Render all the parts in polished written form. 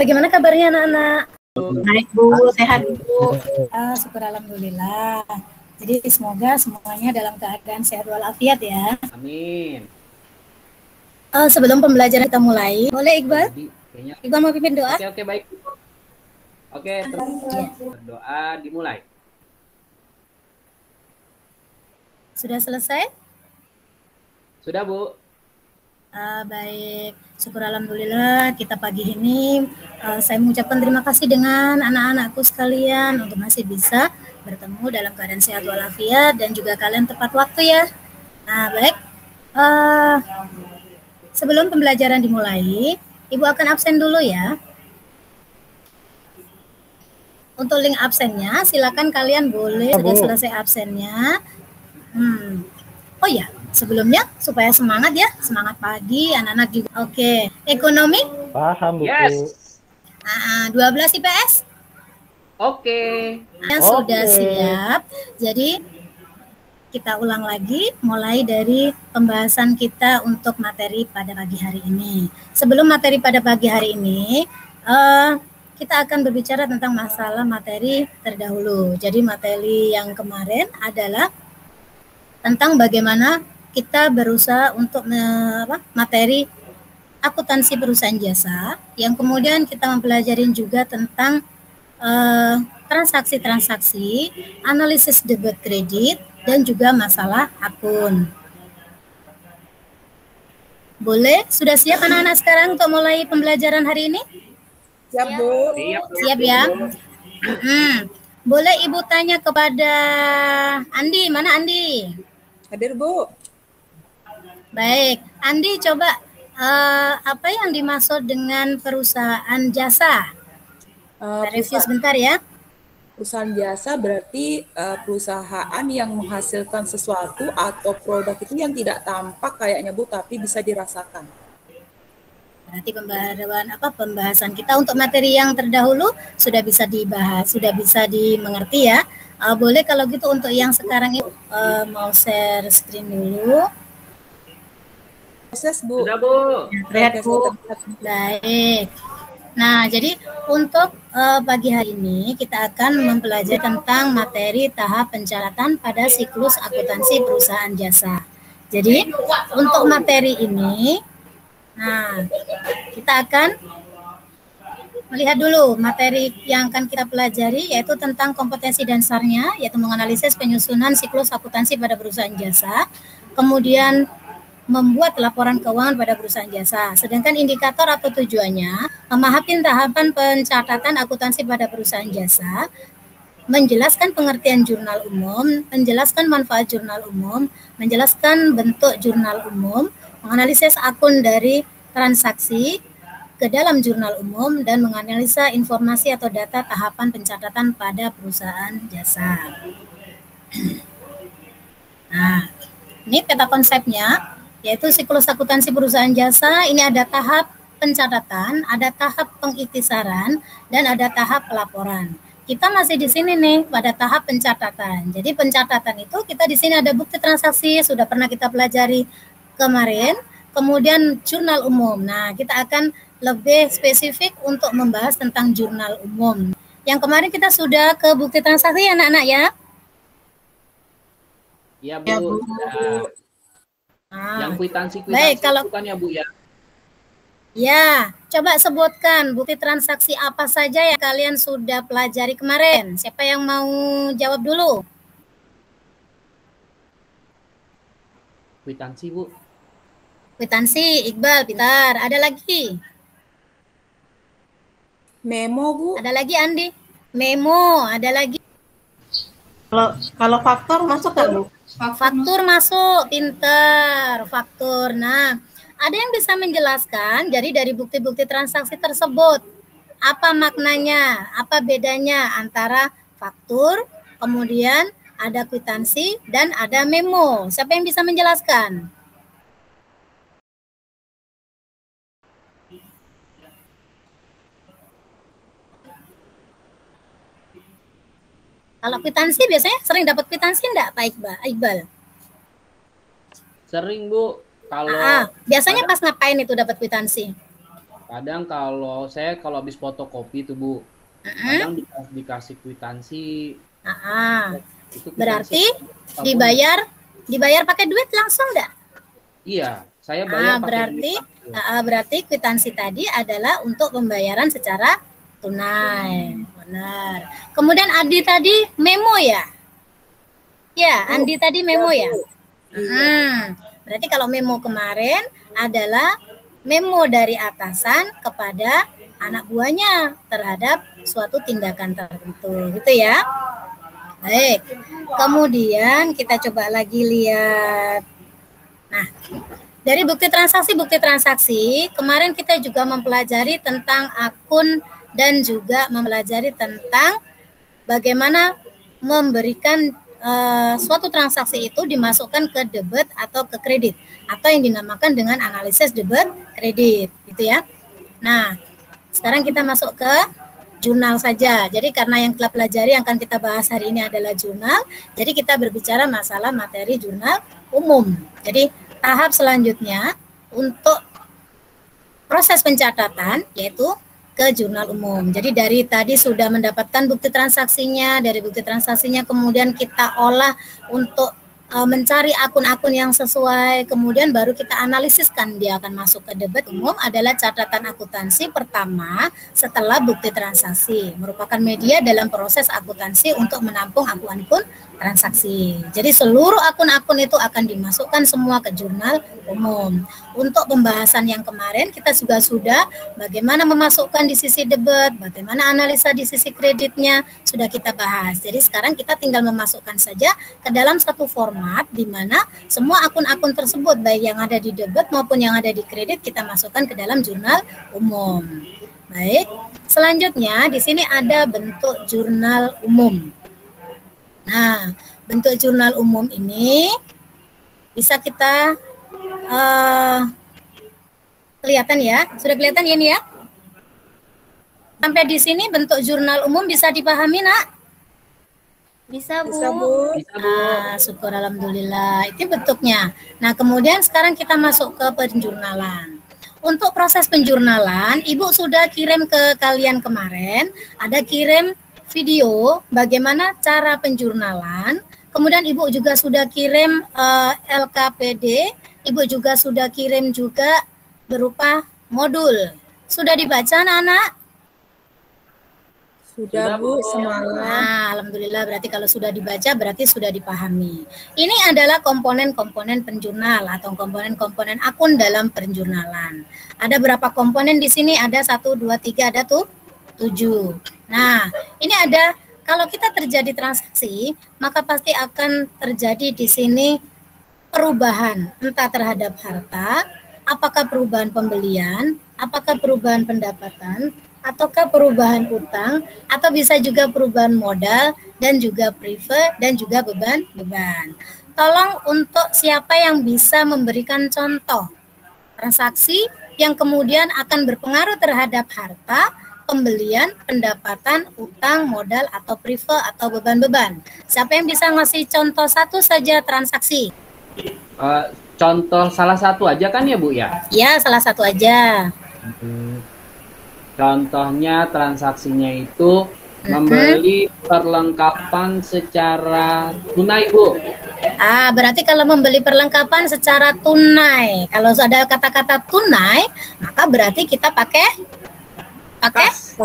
Bagaimana kabarnya anak-anak? Baik Bu, sehat Bu. Syukur alhamdulillah. Jadi semoga semuanya dalam keadaan sehat walafiat ya. Amin. Sebelum pembelajaran kita mulai, boleh Iqbal? Iqbal mau pimpin doa? Oke, baik. Oke, berdoa dimulai. Sudah selesai? Sudah, Bu. Baik, syukur alhamdulillah kita pagi ini saya mengucapkan terima kasih dengan anak-anakku sekalian untuk masih bisa bertemu dalam keadaan sehat walafiat dan juga kalian tepat waktu ya. Nah, baik. Sebelum pembelajaran dimulai, Ibu akan absen dulu ya. Untuk link absennya, silakan kalian boleh sudah selesai absennya. Oh ya, sebelumnya supaya semangat ya, semangat pagi anak-anak juga. Oke, ekonomi? Paham Bu. Yes. 12 IPS? Oke. Sudah siap. Jadi kita ulang lagi mulai dari pembahasan kita untuk materi pada pagi hari ini. Sebelum materi pada pagi hari ini, kita akan berbicara tentang masalah materi terdahulu. Jadi materi yang kemarin adalah tentang bagaimana kita berusaha untuk materi akuntansi perusahaan jasa, yang kemudian kita mempelajari juga tentang transaksi-transaksi, analisis debit kredit, dan juga masalah akun. Boleh? Sudah siap anak-anak sekarang untuk mulai pembelajaran hari ini? Siap Bu. Siap ya? Boleh Ibu tanya kepada Andi, mana Andi? Hadir Bu. Baik, Andi coba apa yang dimaksud dengan perusahaan jasa? Review sebentar ya. Perusahaan jasa berarti perusahaan yang menghasilkan sesuatu atau produk itu yang tidak tampak kayaknya Bu, tapi bisa dirasakan. Berarti pembahasan kita untuk materi yang terdahulu sudah bisa dibahas, sudah bisa dimengerti ya. Boleh kalau gitu untuk yang sekarang ini mau share screen dulu. Proses Bu. Sudah Bu. Lihat Bu. Baik. Nah, jadi untuk pagi hari ini kita akan mempelajari tentang materi tahap pencatatan pada siklus akuntansi perusahaan jasa. Jadi untuk materi ini, kita akan melihat dulu materi yang akan kita pelajari, yaitu tentang kompetensi dasarnya, yaitu menganalisis penyusunan siklus akuntansi pada perusahaan jasa, kemudian membuat laporan keuangan pada perusahaan jasa. Sedangkan indikator atau tujuannya memahami tahapan pencatatan akuntansi pada perusahaan jasa, menjelaskan pengertian jurnal umum, menjelaskan manfaat jurnal umum, menjelaskan bentuk jurnal umum, menganalisis akun dari transaksi ke dalam jurnal umum, dan menganalisa informasi atau data tahapan pencatatan pada perusahaan jasa. Nah, ini peta konsepnya, yaitu siklus akuntansi perusahaan jasa. Ini ada tahap pencatatan, ada tahap pengiktisaran, dan ada tahap pelaporan. Kita masih di sini nih pada tahap pencatatan. Jadi pencatatan itu kita di sini ada bukti transaksi, sudah pernah kita pelajari kemarin. Kemudian jurnal umum. Nah, kita akan lebih spesifik untuk membahas tentang jurnal umum. Yang kemarin kita sudah ke bukti transaksi anak-anak ya? Iya Bu. Yang kwitansi baik, kalau bukan ya Bu ya? Ya, coba sebutkan bukti transaksi apa saja yang kalian sudah pelajari kemarin. Siapa yang mau jawab dulu? Kwitansi Bu. Kwitansi, Iqbal, pintar. Ada lagi? Memo Bu. Ada lagi Andi? Memo, ada lagi? Kalau faktur masuk nggak Bu? Faktur masuk, pintar. Faktur. Nah, ada yang bisa menjelaskan jadi dari bukti-bukti transaksi tersebut, apa maknanya, apa bedanya antara faktur, kemudian ada kwitansi, dan ada memo. Siapa yang bisa menjelaskan? Kalau kwitansi biasanya sering dapat kwitansi enggak Pak Iqbal? Sering Bu. Kalau biasanya pas ngapain itu dapat kwitansi? Kadang kalau saya habis fotokopi tuh Bu, kadang dikasih kwitansi. Itu kwitansi Berarti dibayar pakai duit langsung enggak? Iya, saya bayar pakai duit. Berarti kwitansi tadi adalah untuk pembayaran secara tunai. Benar. Kemudian Adi tadi memo ya? Ya, Andi tadi memo ya? Berarti kalau memo kemarin adalah memo dari atasan kepada anak buahnya terhadap suatu tindakan tertentu, gitu ya. Baik, kemudian kita coba lagi lihat. Nah, dari bukti transaksi, kemarin kita juga mempelajari tentang akun dan juga mempelajari tentang bagaimana memberikan suatu transaksi itu dimasukkan ke debit atau ke kredit, atau yang dinamakan dengan analisis debit kredit, gitu ya. Nah, sekarang kita masuk ke jurnal saja. Jadi karena yang kita pelajari yang akan kita bahas hari ini adalah jurnal, jadi kita berbicara masalah materi jurnal umum. Jadi tahap selanjutnya untuk proses pencatatan yaitu ke jurnal umum. Jadi dari tadi sudah mendapatkan bukti transaksinya, dari bukti transaksinya kemudian kita olah untuk mencari akun-akun yang sesuai, kemudian baru kita analisiskan dia akan masuk ke debit umum adalah catatan akuntansi pertama setelah bukti transaksi, merupakan media dalam proses akuntansi untuk menampung akun-akun transaksi. Jadi seluruh akun-akun itu akan dimasukkan semua ke jurnal umum. Untuk pembahasan yang kemarin kita juga sudah bagaimana memasukkan di sisi debit, bagaimana analisa di sisi kreditnya sudah kita bahas. Jadi sekarang kita tinggal memasukkan saja ke dalam satu format di mana semua akun-akun tersebut baik yang ada di debit maupun yang ada di kredit kita masukkan ke dalam jurnal umum. Baik, selanjutnya di sini ada bentuk jurnal umum. Nah, bentuk jurnal umum ini bisa kita kelihatan ya, sudah kelihatan ya ini ya. Sampai di sini bentuk jurnal umum bisa dipahami nak? Bisa Bu. Bisa, Bu. Syukur alhamdulillah. Itu bentuknya. Nah, kemudian sekarang kita masuk ke penjurnalan. Untuk proses penjurnalan, Ibu sudah kirim ke kalian kemarin, ada kirim video bagaimana cara penjurnalan. Kemudian Ibu juga sudah kirim LKPD, Ibu juga sudah kirim juga berupa modul. Sudah dibaca anak-anak? Sudah Bu, semalam. Nah, alhamdulillah berarti kalau sudah dibaca berarti sudah dipahami. Ini adalah komponen-komponen penjurnal atau komponen-komponen akun dalam penjurnalan. Ada berapa komponen di sini? Ada 1, 2, 3, ada tuh 7. Nah, ini ada kalau kita terjadi transaksi, maka pasti akan terjadi di sini perubahan entah terhadap harta, apakah perubahan pembelian, apakah perubahan pendapatan, ataukah perubahan utang, atau bisa juga perubahan modal, dan juga prefer, dan juga beban-beban. Tolong untuk siapa yang bisa memberikan contoh transaksi yang kemudian akan berpengaruh terhadap harta, pembelian, pendapatan, utang, modal, atau prefer, atau beban-beban. Siapa yang bisa ngasih contoh satu saja transaksi? Contoh salah satu aja kan ya Bu ya? Ya, salah satu aja. Contohnya transaksinya itu membeli perlengkapan secara tunai Bu. Berarti kalau membeli perlengkapan secara tunai, kalau ada kata-kata tunai, maka berarti kita pakai kas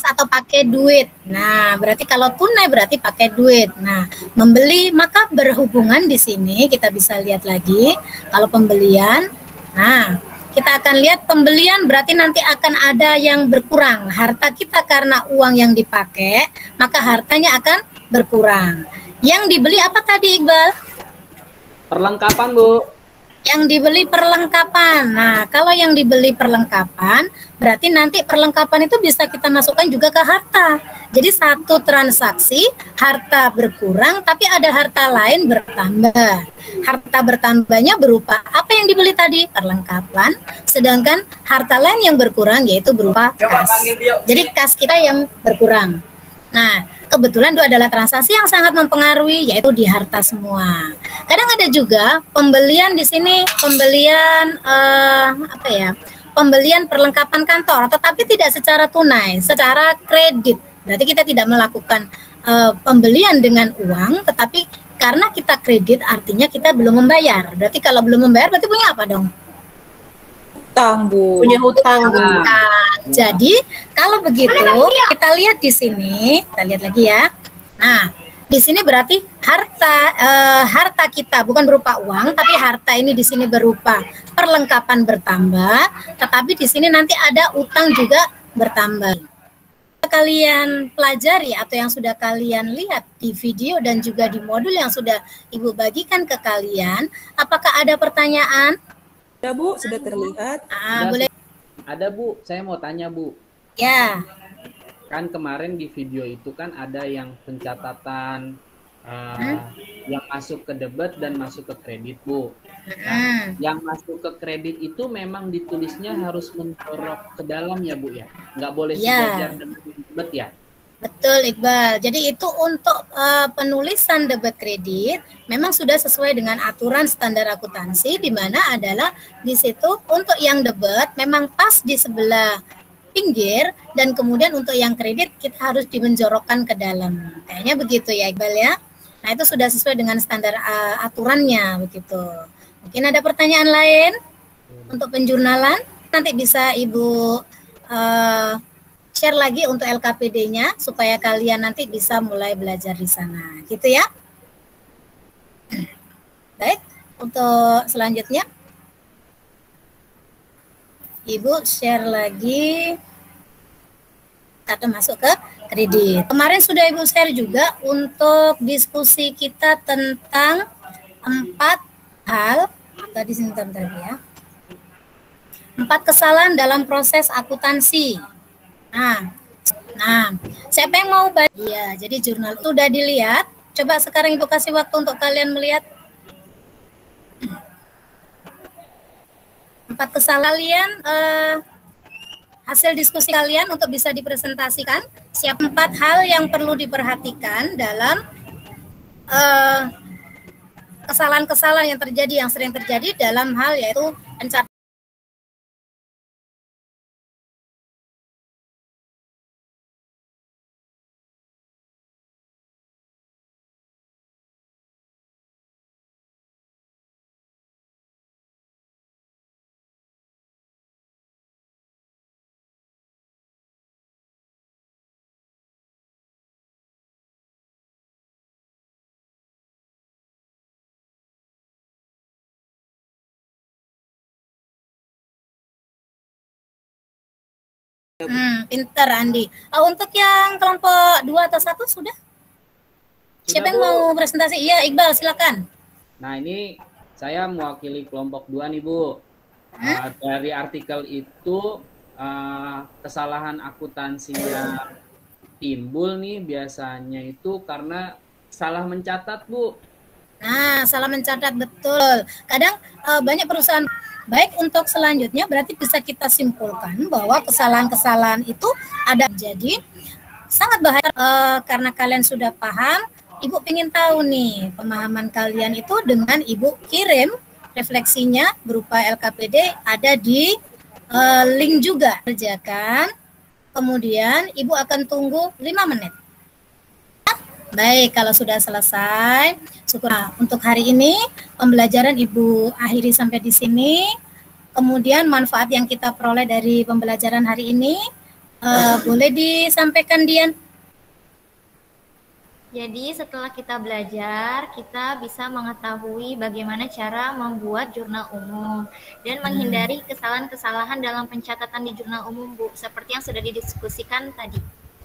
atau pakai duit. Nah, berarti kalau tunai berarti pakai duit. Nah, membeli maka berhubungan di sini kita bisa lihat lagi kalau pembelian. Nah, kita akan lihat pembelian berarti nanti akan ada yang berkurang. Harta kita karena uang yang dipakai, maka hartanya akan berkurang. Yang dibeli apa tadi Iqbal? Perlengkapan Bu. Yang dibeli perlengkapan. Nah, kalau yang dibeli perlengkapan, berarti nanti perlengkapan itu bisa kita masukkan juga ke harta. Jadi satu transaksi, harta berkurang, tapi ada harta lain bertambah. Harta bertambahnya berupa apa yang dibeli tadi? Perlengkapan. Sedangkan harta lain yang berkurang yaitu berupa kas. Jadi kas kita yang berkurang. Nah, kebetulan itu adalah transaksi yang sangat mempengaruhi yaitu di harta semua. Kadang ada juga pembelian di sini, pembelian pembelian perlengkapan kantor, tetapi tidak secara tunai, secara kredit. Berarti kita tidak melakukan pembelian dengan uang, tetapi karena kita kredit artinya kita belum membayar. Berarti kalau belum membayar berarti punya apa dong? Hutang, Bu. Punya hutang, Bu. Jadi kalau begitu kita lihat di sini, kita lihat lagi ya. Nah, di sini berarti harta kita bukan berupa uang, tapi harta ini di sini berupa perlengkapan bertambah, tetapi di sini nanti ada utang juga bertambah. Kalian pelajari atau yang sudah kalian lihat di video dan juga di modul yang sudah Ibu bagikan ke kalian, apakah ada pertanyaan? Ada, Bu, sudah terlihat. Boleh. Ada, Bu, saya mau tanya, Bu. Ya. Kan kemarin di video itu kan ada yang pencatatan yang masuk ke debit dan masuk ke kredit, Bu. Nah, yang masuk ke kredit itu memang ditulisnya harus mencorok ke dalam ya, Bu ya? Nggak boleh sejajar dengan debit ya? Betul, Iqbal. Jadi itu untuk penulisan debit kredit memang sudah sesuai dengan aturan standar akuntansi, di mana adalah di situ untuk yang debit memang pas di sebelah pinggir, dan kemudian untuk yang kredit kita harus dimenjorokkan ke dalam. Kayaknya begitu ya, Iqbal ya. Nah, itu sudah sesuai dengan standar aturannya begitu. Mungkin ada pertanyaan lain untuk penjurnalan? Nanti bisa Ibu share lagi untuk LKPD-nya supaya kalian nanti bisa mulai belajar di sana, gitu ya. Baik, untuk selanjutnya Ibu share lagi atau masuk ke kredit. Kemarin sudah Ibu share juga untuk diskusi kita tentang 4 hal, atau di sini tadi ya. 4 kesalahan dalam proses akuntansi. Nah, siapa yang mau baca? Ya, jadi jurnal itu udah dilihat. Coba sekarang Ibu kasih waktu untuk kalian melihat 4 kesalahan hasil diskusi kalian untuk bisa dipresentasikan. Siapa 4 hal yang perlu diperhatikan dalam kesalahan-kesalahan yang terjadi, yang sering terjadi dalam hal yaitu pencatatan. Pinter Andi. Untuk yang kelompok 2 atau 1 sudah? Siapa yang mau presentasi? Iya, Iqbal silakan. Nah, ini saya mewakili kelompok 2 nih, Bu. Dari artikel itu kesalahan akuntansi yang timbul nih biasanya itu karena salah mencatat, Bu. Nah, salah mencatat, betul. Kadang banyak perusahaan. Baik, untuk selanjutnya berarti bisa kita simpulkan bahwa kesalahan-kesalahan itu ada. Jadi sangat bahaya karena kalian sudah paham. Ibu ingin tahu nih pemahaman kalian itu dengan Ibu kirim refleksinya berupa LKPD, ada di link juga. Kerjakan, kemudian Ibu akan tunggu 5 menit. Baik, kalau sudah selesai, syukur. Untuk hari ini pembelajaran Ibu akhiri sampai di sini. Kemudian manfaat yang kita peroleh dari pembelajaran hari ini boleh disampaikan, Dian. Jadi setelah kita belajar, kita bisa mengetahui bagaimana cara membuat jurnal umum dan menghindari kesalahan-kesalahan dalam pencatatan di jurnal umum, Bu, seperti yang sudah didiskusikan tadi.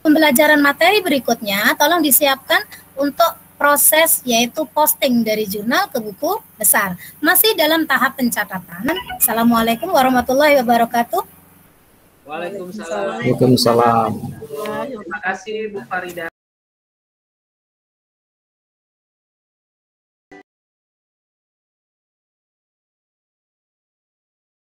Pembelajaran materi berikutnya tolong disiapkan untuk proses yaitu posting dari jurnal ke buku besar. Masih dalam tahap pencatatan. Assalamualaikum warahmatullahi wabarakatuh. Waalaikumsalam. Waalaikumsalam. Terima kasih Bu Farida.